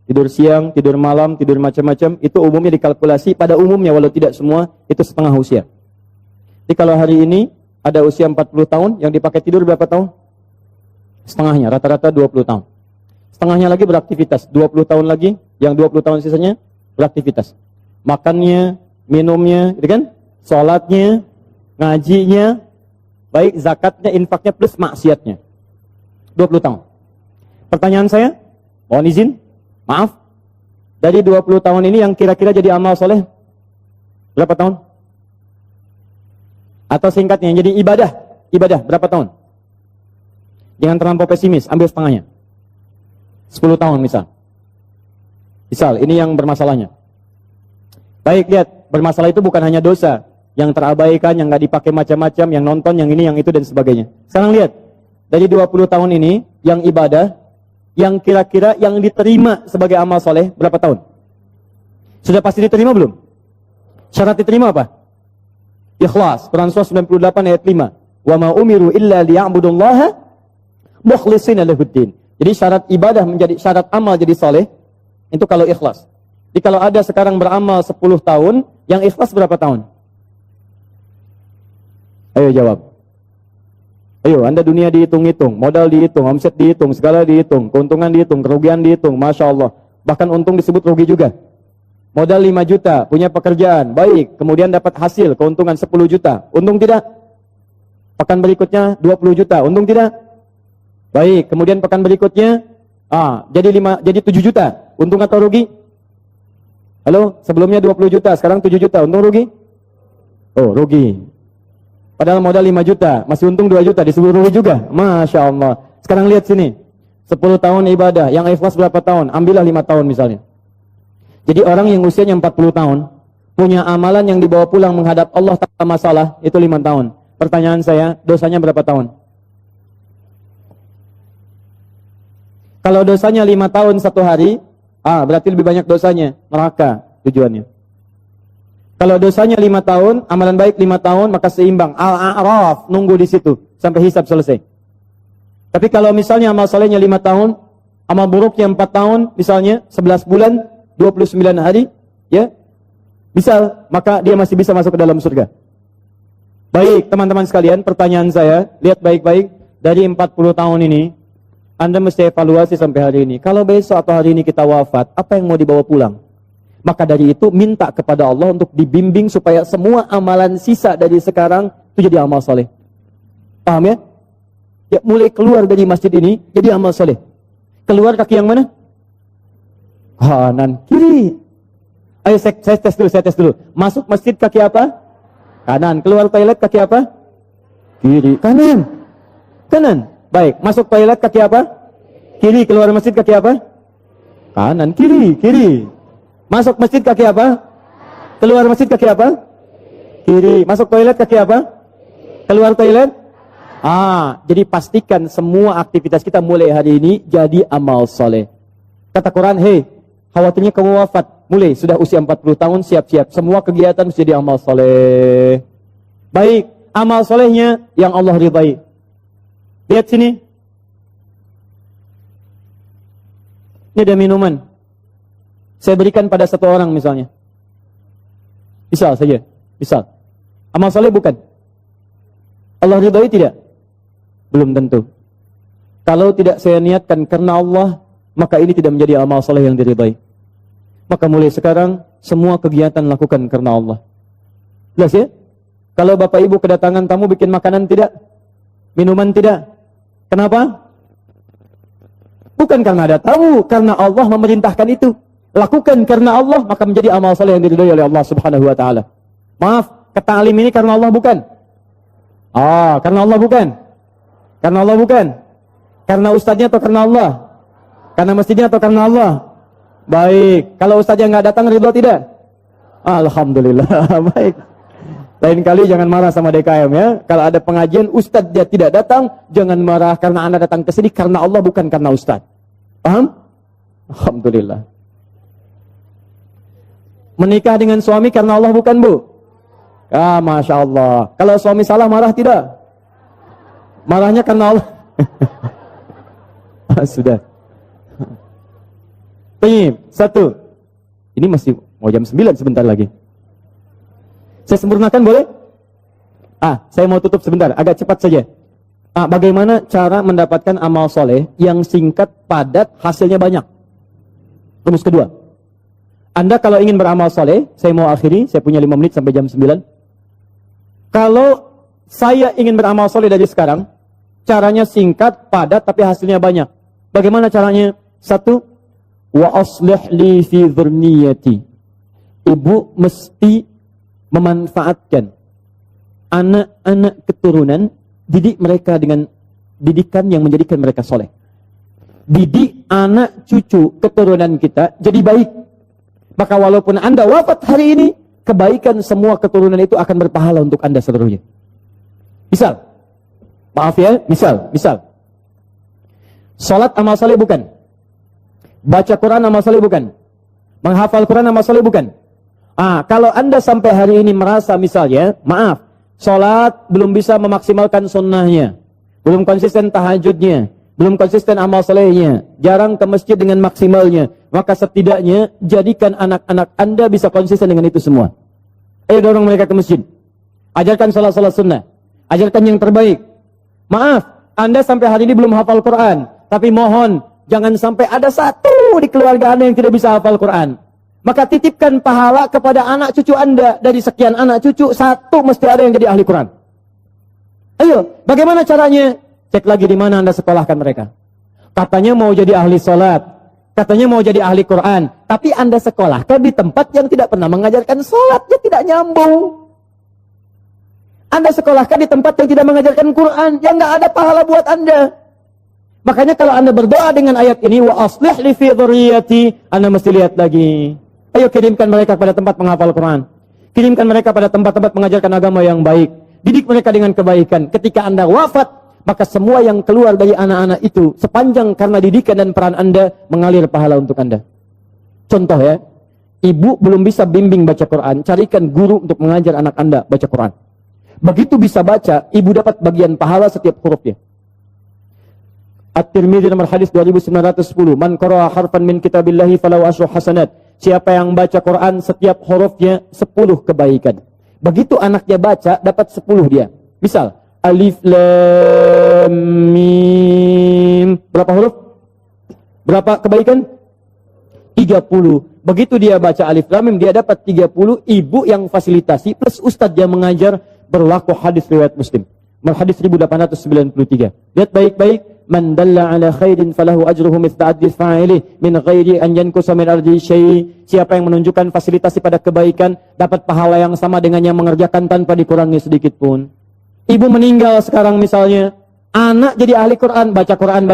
tidur siang, tidur malam, tidur macam-macam, itu umumnya dikalkulasi, pada umumnya, walau tidak semua, itu setengah usia. Jadi kalau hari ini, ada usia 40 tahun, yang dipakai tidur berapa tahun? Setengahnya, rata-rata 20 tahun. Setengahnya lagi beraktivitas, 20 tahun lagi, yang 20 tahun sisanya beraktivitas. Makannya, minumnya, gitu kan? Sholatnya, ngajinya, baik zakatnya, infaknya, plus maksiatnya. 20 tahun. Pertanyaan saya, mohon izin, maaf, dari 20 tahun ini yang kira-kira jadi amal soleh, berapa tahun? Atau singkatnya, yang jadi ibadah, berapa tahun? Jangan terlampau pesimis, ambil setengahnya. 10 tahun misal. Misal, ini yang bermasalahnya. Baik, lihat, bermasalah itu bukan hanya dosa, yang terabaikan, yang nggak dipakai macam-macam, yang nonton, yang ini, yang itu, dan sebagainya. Sekarang lihat, dari 20 tahun ini, yang ibadah, yang kira-kira yang diterima sebagai amal soleh, berapa tahun? Sudah pasti diterima belum? Syarat diterima apa? Ikhlas, Quran surah 98 ayat 5. Wa ma umiru illa liya'budullaha mukhlishina lahuddin. Jadi syarat ibadah menjadi syarat amal jadi soleh, itu kalau ikhlas. Jadi kalau ada sekarang beramal 10 tahun, yang ikhlas berapa tahun? Ayo jawab. Ayo, Anda dunia dihitung-hitung, modal dihitung, omset dihitung, segala dihitung, keuntungan dihitung, kerugian dihitung, Masya Allah. Bahkan untung disebut rugi juga. Modal 5 juta, punya pekerjaan, baik, kemudian dapat hasil, keuntungan 10 juta, untung tidak? Pekan berikutnya 20 juta, untung tidak? Baik, kemudian pekan berikutnya, jadi 7 juta, untung atau rugi? Halo, sebelumnya 20 juta, sekarang 7 juta, untung rugi? Oh, rugi. Padahal modal 5 juta, masih untung 2 juta, disebut rugi juga. Masya Allah. Sekarang lihat sini, 10 tahun ibadah, yang ikhlas berapa tahun? Ambillah 5 tahun misalnya. Jadi orang yang usianya 40 tahun, punya amalan yang dibawa pulang menghadap Allah tanpa masalah, itu 5 tahun. Pertanyaan saya, dosanya berapa tahun? Kalau dosanya 5 tahun 1 hari, berarti lebih banyak dosanya, neraka tujuannya. Kalau dosanya 5 tahun, amalan baik 5 tahun, maka seimbang. Al-A'raf, nunggu di situ sampai hisab selesai. Tapi kalau misalnya amal solehnya 5 tahun, amal buruknya 4 tahun, misalnya 11 bulan, 29 hari, ya, bisa, maka dia masih bisa masuk ke dalam surga. Baik, teman-teman sekalian, pertanyaan saya, lihat baik-baik, dari 40 tahun ini, Anda mesti evaluasi sampai hari ini. Kalau besok atau hari ini kita wafat, apa yang mau dibawa pulang? Maka dari itu, minta kepada Allah untuk dibimbing supaya semua amalan sisa dari sekarang, itu jadi amal soleh. Paham ya? Ya, mulai keluar dari masjid ini, jadi amal soleh. Keluar kaki yang mana? Kanan, kiri. Ayo saya tes dulu. Masuk masjid kaki apa? Kanan. Keluar toilet kaki apa? Kiri. Kanan. Baik, masuk toilet kaki apa? Kiri, keluar masjid kaki apa? Kanan, kiri. Masuk masjid kaki apa? Keluar masjid kaki apa? Kiri. Masuk toilet kaki apa? Keluar toilet? Jadi pastikan semua aktivitas kita mulai hari ini jadi amal soleh. Kata Quran, hei, khawatirnya kamu wafat. Mulai, sudah usia 40 tahun, siap-siap. Semua kegiatan mesti jadi amal soleh. Baik, amal solehnya yang Allah ridai. Lihat sini. Ini ada minuman. Saya berikan pada satu orang misalnya. Misal saja. Misal. Amal soleh bukan? Allah ridai tidak? Belum tentu. Kalau tidak saya niatkan karena Allah, maka ini tidak menjadi amal soleh yang diridai. Maka mulai sekarang, semua kegiatan lakukan karena Allah. Jelas ya? Kalau bapak ibu kedatangan tamu bikin makanan tidak? Minuman tidak? Kenapa? Bukan karena ada tamu, karena Allah memerintahkan itu. Lakukan karena Allah, maka menjadi amal saleh yang diridhai oleh Allah Subhanahu wa taala. Maaf, keta'lim ini karena Allah bukan? Karena Allah bukan? Karena Allah bukan? Karena ustadznya atau karena Allah? Karena masjidnya atau karena Allah? Baik, kalau ustadznya nggak datang ridho tidak? Alhamdulillah, baik. Lain kali jangan marah sama DKM ya. Kalau ada pengajian ustadz dia tidak datang, jangan marah karena Anda datang ke sini karena Allah bukan karena ustadz. Paham? Alhamdulillah. Menikah dengan suami karena Allah bukan, Bu? Masya Allah. Kalau suami salah marah tidak? Marahnya karena Allah. Sudah. Baik, satu. Ini masih mau jam 9 sebentar lagi. Saya sempurnakan boleh? Saya mau tutup sebentar, agak cepat saja. Bagaimana cara mendapatkan amal soleh yang singkat, padat, hasilnya banyak? Rumus kedua. Anda kalau ingin beramal soleh, saya mau akhiri, saya punya 5 menit sampai jam 9. Kalau saya ingin beramal soleh dari sekarang, caranya singkat, padat, tapi hasilnya banyak. Bagaimana caranya? Satu, wa aslih li fi dzurniyyati. Ibu mesti memanfaatkan anak-anak keturunan, didik mereka dengan didikan yang menjadikan mereka soleh. Didik anak cucu keturunan kita jadi baik. Maka walaupun Anda wafat hari ini, kebaikan semua keturunan itu akan berpahala untuk Anda seluruhnya. Misal, maaf ya, misal. Salat amal saleh bukan? Baca Quran amal saleh bukan? Menghafal Quran amal saleh bukan? Kalau Anda sampai hari ini merasa misalnya, maaf, sholat belum bisa memaksimalkan sunnahnya, belum konsisten tahajudnya, belum konsisten amal solehnya, jarang ke masjid dengan maksimalnya, maka setidaknya jadikan anak-anak Anda bisa konsisten dengan itu semua. Ayo dorong mereka ke masjid. Ajarkan sholat-sholat sunnah. Ajarkan yang terbaik. Maaf, Anda sampai hari ini belum hafal Quran, tapi mohon, jangan sampai ada satu di keluarga Anda yang tidak bisa hafal Quran. Maka titipkan pahala kepada anak cucu Anda. Dari sekian anak cucu, satu mesti ada yang jadi ahli Quran. Ayo, bagaimana caranya? Cek lagi di mana Anda sekolahkan mereka. Katanya mau jadi ahli sholat, katanya mau jadi ahli Quran, tapi Anda sekolahkan di tempat yang tidak pernah mengajarkan sholat, ya tidak nyambung. Anda sekolahkan di tempat yang tidak mengajarkan Quran, yang nggak ada pahala buat Anda. Makanya kalau Anda berdoa dengan ayat ini, wa aslih li fi dzurriyyati, Anda mesti lihat lagi. Ayo kirimkan mereka pada tempat menghafal Quran. Kirimkan mereka pada tempat-tempat mengajarkan agama yang baik. Didik mereka dengan kebaikan. Ketika Anda wafat, maka semua yang keluar dari anak-anak itu, sepanjang karena didikan dan peran Anda, mengalir pahala untuk Anda. Contoh ya, ibu belum bisa bimbing baca Quran, carikan guru untuk mengajar anak Anda baca Quran. Begitu bisa baca, ibu dapat bagian pahala setiap hurufnya. At-Tirmidzi nomor hadis 2910, man qara'a harfan min kitabillahi falahu asyru hasanat. Siapa yang baca Quran setiap hurufnya 10 kebaikan. Begitu anaknya baca, dapat 10 dia. Misal, alif lam mim. Berapa huruf? Berapa kebaikan? 30. Begitu dia baca alif lam mim, dia dapat 30. Ibu yang fasilitasi plus ustadz yang mengajar, berlaku hadis riwayat Muslim. Hadis 1893. Lihat baik-baik. Man dalla ala khairin falahu ajruhu mithla addi fa'ilih min ghairi an yankusa min ardi syai'. Siapa yang menunjukkan fasilitasi pada kebaikan dapat pahala yang sama dengan yang mengerjakan tanpa dikurangi sedikit pun. Ibu meninggal sekarang misalnya, Anak jadi ahli Quran, baca Quran.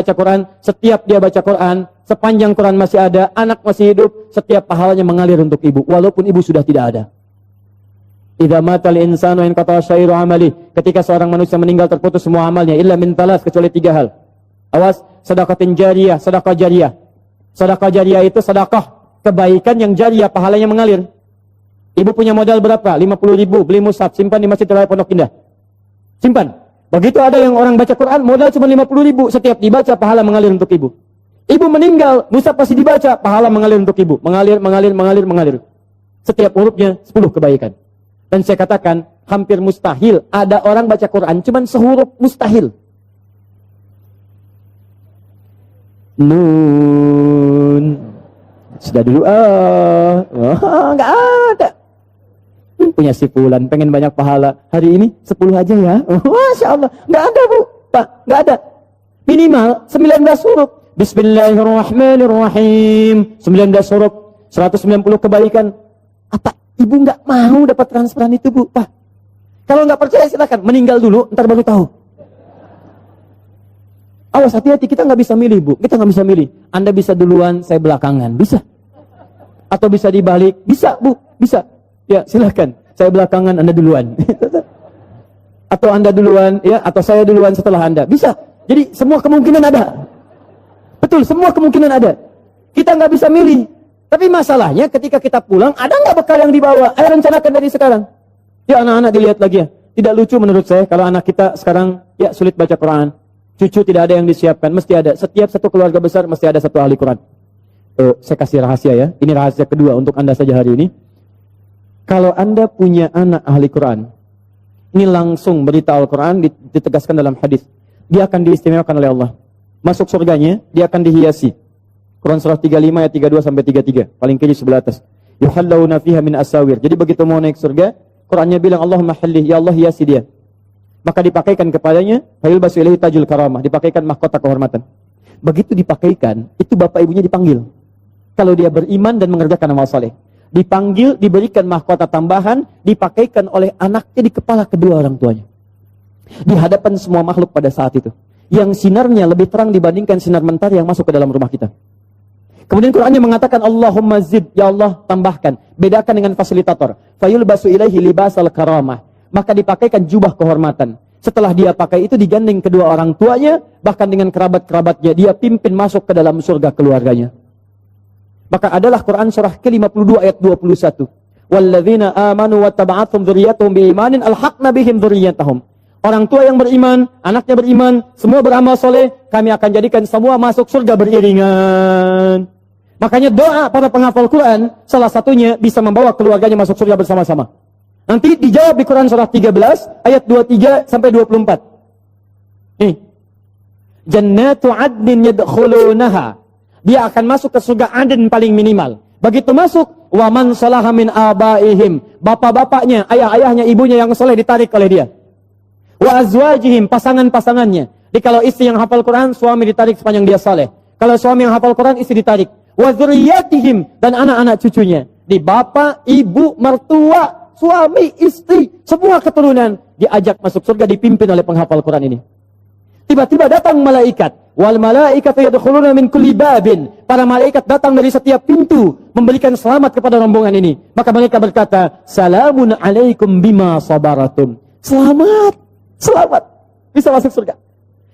Setiap dia baca Quran, sepanjang Quran masih ada, anak masih hidup, setiap pahalanya mengalir untuk ibu, walaupun ibu sudah tidak ada. Idza matal insanu inqata syairu amali. Ketika seorang manusia meninggal terputus semua amalnya illa min talas, kecuali 3 hal. Awas, sedekatin jariyah, sedekah jariyah. Sedekah jariyah itu sedekah kebaikan yang jariyah, pahalanya mengalir. Ibu punya modal berapa? 50.000, beli mushaf, simpan di Masjid Raya Pondok Indah. Simpan. Begitu ada yang orang baca Quran, modal cuma 50.000, setiap dibaca pahala mengalir untuk ibu. Ibu meninggal, mushaf pasti dibaca, pahala mengalir untuk ibu. Mengalir. Setiap hurufnya 10 kebaikan. Dan saya katakan, hampir mustahil ada orang baca Quran cuman sehuruf, mustahil. Nun. Sudah dulu, nggak ada. Punya si Fulan, pengen banyak pahala. Hari ini 10 aja ya. Masya Allah. Nggak ada, Bu. Pak, nggak ada. Minimal 19 huruf. Bismillahirrahmanirrahim. 19 huruf. 190 kebaikan. Apa ibu nggak mau dapat transferan itu, Bu? Pak, kalau nggak percaya silakan. Meninggal dulu, ntar baru tahu. Awas, hati-hati. Kita nggak bisa milih, Bu. Kita nggak bisa milih. Anda bisa duluan, saya belakangan. Bisa. Atau bisa dibalik. Bisa, Bu. Bisa. Ya, silakan. Saya belakangan, Anda duluan. Atau Anda duluan, ya, atau saya duluan setelah Anda. Bisa. Jadi semua kemungkinan ada. Betul, semua kemungkinan ada. Kita nggak bisa milih. Tapi masalahnya ketika kita pulang, ada nggak bekal yang dibawa? Ayo rencanakan dari sekarang. Ya, anak-anak dilihat lagi ya. Tidak lucu menurut saya kalau anak kita sekarang ya sulit baca Quran. Cucu tidak ada yang disiapkan, mesti ada. Setiap satu keluarga besar mesti ada satu ahli Quran. Saya kasih rahasia ya. Ini rahasia kedua untuk Anda saja hari ini. Kalau Anda punya anak ahli Quran, ini langsung berita Al-Quran ditegaskan dalam hadis. Dia akan diistimewakan oleh Allah. Masuk surganya, dia akan dihiasi. Quran surah 35 ayat 32 sampai 33, paling kiri sebelah atas. Yuhallawna fiha min asawir. Jadi begitu mau naik surga, Qurannya bilang Allahumma hallih, ya Allah hiasi dia. Maka dipakaikan kepadanya, fayul basu ilahi tajul karamah, dipakaikan mahkota kehormatan. Begitu dipakaikan, itu bapak ibunya dipanggil. Kalau dia beriman dan mengerjakan amal saleh. Dipanggil, diberikan mahkota tambahan, dipakaikan oleh anaknya di kepala kedua orang tuanya. Di hadapan semua makhluk pada saat itu. Yang sinarnya lebih terang dibandingkan sinar mentari yang masuk ke dalam rumah kita. Kemudian Qurannya mengatakan Allahumma zid, ya Allah tambahkan. Bedakan dengan fasilitator. Fayul basu ilaihi libasal karamah. Maka dipakaikan jubah kehormatan. Setelah dia pakai itu digandeng kedua orang tuanya, bahkan dengan kerabat-kerabatnya, dia pimpin masuk ke dalam surga keluarganya. Maka adalah Quran surah ke-52 ayat 21. Walladzina amanu wattaba'athum dzurriyyatuhum biimanin alhaqna bihim dzurriyyatahum. Orang tua yang beriman, anaknya beriman, semua beramal soleh, kami akan jadikan semua masuk surga beriringan. Makanya doa para penghafal Quran, salah satunya bisa membawa keluarganya masuk surga bersama-sama. Nanti dijawab di Quran surah 13 ayat 23 sampai 24. Nih. Jannatu 'adnin yadkhulunaha. Dia akan masuk ke surga Aden paling minimal. Begitu masuk, wa man salaha min abaihim. Bapak-bapaknya, ayah-ayahnya, ibunya yang soleh ditarik oleh dia. Wa azwajihim, pasangan-pasangannya. Jadi kalau istri yang hafal Quran, suami ditarik sepanjang dia soleh. Kalau suami yang hafal Quran, istri ditarik. Wa dzurriyyatihim, dan anak-anak cucunya. Di bapak, ibu, mertua, suami, istri, semua keturunan diajak masuk surga, dipimpin oleh penghafal Quran ini. Tiba-tiba datang malaikat. Wal malaikatu yadkhuluna min kulli babin. Para malaikat datang dari setiap pintu memberikan selamat kepada rombongan ini. Maka mereka berkata, "Salamun alaikum bima sabaratum." Selamat, selamat bisa masuk surga.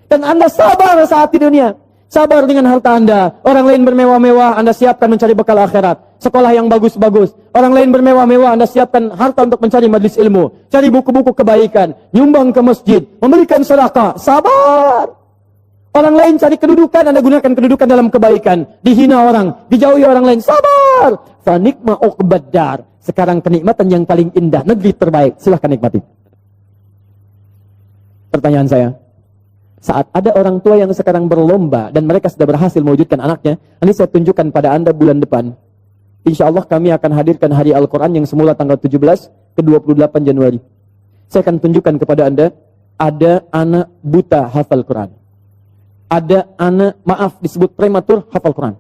Dan Anda sabar saat di dunia. Sabar dengan harta Anda. Orang lain bermewah-mewah, Anda siapkan mencari bekal akhirat. Sekolah yang bagus-bagus. Orang lain bermewah-mewah, Anda siapkan harta untuk mencari majelis ilmu. Cari buku-buku kebaikan. Nyumbang ke masjid. Memberikan sedekah. Sabar. Orang lain cari kedudukan, Anda gunakan kedudukan dalam kebaikan. Dihina orang, dijauhi orang lain. Sabar. Fanikma uqbaddar. Sekarang kenikmatan yang paling indah, negeri terbaik. Silahkan nikmati. Pertanyaan saya. Saat ada orang tua yang sekarang berlomba dan mereka sudah berhasil mewujudkan anaknya, nanti saya tunjukkan pada Anda bulan depan. Insya Allah kami akan hadirkan hari Al-Quran yang semula tanggal 17 ke 28 Januari. Saya akan tunjukkan kepada Anda, ada anak buta hafal Quran. Ada anak, maaf disebut prematur, hafal Quran.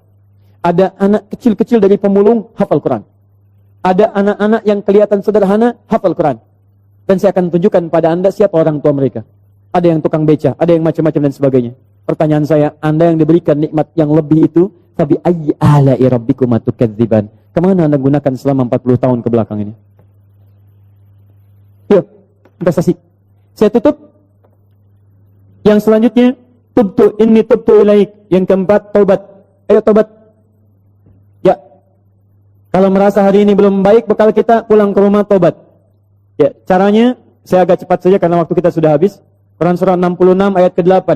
Ada anak kecil-kecil dari pemulung, hafal Quran. Ada anak-anak yang kelihatan sederhana, hafal Quran. Dan saya akan tunjukkan pada Anda siapa orang tua mereka. ada yang tukang beca, ada yang macam-macam dan sebagainya. Pertanyaan saya, Anda yang diberikan nikmat yang lebih itu, fabi ayyi ala'i rabbikuma tukadziban. Kemana Anda gunakan selama 40 tahun ke belakang ini? Yuk, investasi. Saya tutup. Yang selanjutnya, tubtu ilaik. Yang keempat, taubat. Ayo taubat. Ya. Kalau merasa hari ini belum baik, bekal kita pulang ke rumah taubat. Ya, caranya saya agak cepat saja karena waktu kita sudah habis. Quran surah 66 ayat ke-8.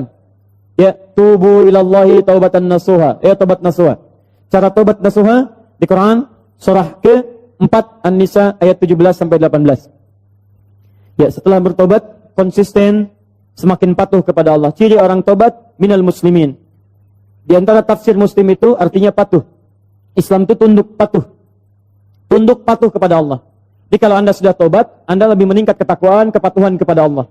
Ya, tubu ilallahi taubatan nasuha. Ya, taubat nasuha. Cara taubat nasuha di Quran surah ke-4 An-Nisa ayat 17 sampai 18. Ya, setelah bertobat konsisten, semakin patuh kepada Allah. Ciri orang tobat minal muslimin. Di antara tafsir muslim itu artinya patuh. Islam itu tunduk patuh. Tunduk patuh kepada Allah. Jadi kalau Anda sudah tobat, Anda lebih meningkat ketakwaan, kepatuhan kepada Allah.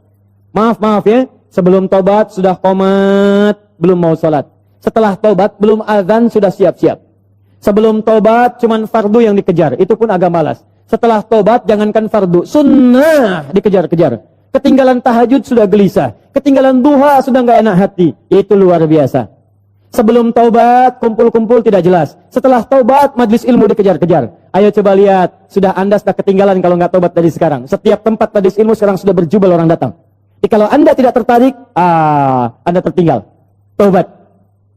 Maaf ya, sebelum tobat sudah qomat, belum mau salat. Setelah tobat belum azan sudah siap-siap. Sebelum tobat cuman fardu yang dikejar, itu pun agak malas. Setelah tobat jangankan fardu, sunnah dikejar-kejar. Ketinggalan tahajud sudah gelisah, ketinggalan duha sudah enggak enak hati. Itu luar biasa. Sebelum taubat kumpul-kumpul tidak jelas. Setelah taubat majlis ilmu dikejar-kejar. Ayo coba lihat, Anda sudah ketinggalan kalau enggak taubat dari sekarang. Setiap tempat majlis ilmu sekarang sudah berjubel orang datang. Jadi kalau Anda tidak tertarik, Anda tertinggal. Taubat.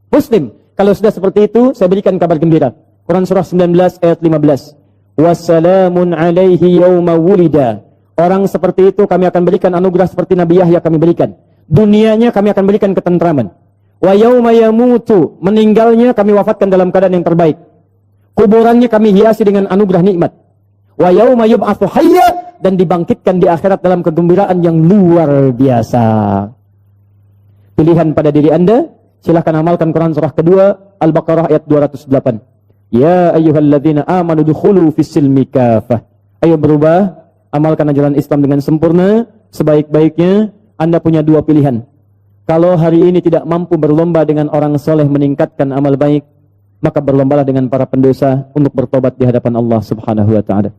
Muslim, kalau sudah seperti itu, saya berikan kabar gembira. Quran surah 19 ayat 15. Wassalamun alaihi yawma wulida. Orang seperti itu kami akan berikan anugerah seperti Nabi Yahya kami berikan. Dunianya kami akan berikan ketentraman. Wa yauma yamutu, meninggalnya kami wafatkan dalam keadaan yang terbaik. Kuburannya kami hiasi dengan anugerah nikmat. Wa yauma yub'atsu hayya, dan dibangkitkan di akhirat dalam kegembiraan yang luar biasa. Pilihan pada diri Anda, silakan amalkan Quran surah kedua Al-Baqarah ayat 208. Ya ayyuhalladzina amanu dukhulu fis-silmi kafah. Ayo berubah, amalkan ajaran Islam dengan sempurna, sebaik-baiknya. Anda punya dua pilihan. Kalau hari ini tidak mampu berlomba dengan orang soleh meningkatkan amal baik, maka berlombalah dengan para pendosa untuk bertobat di hadapan Allah Subhanahu wa ta'ala.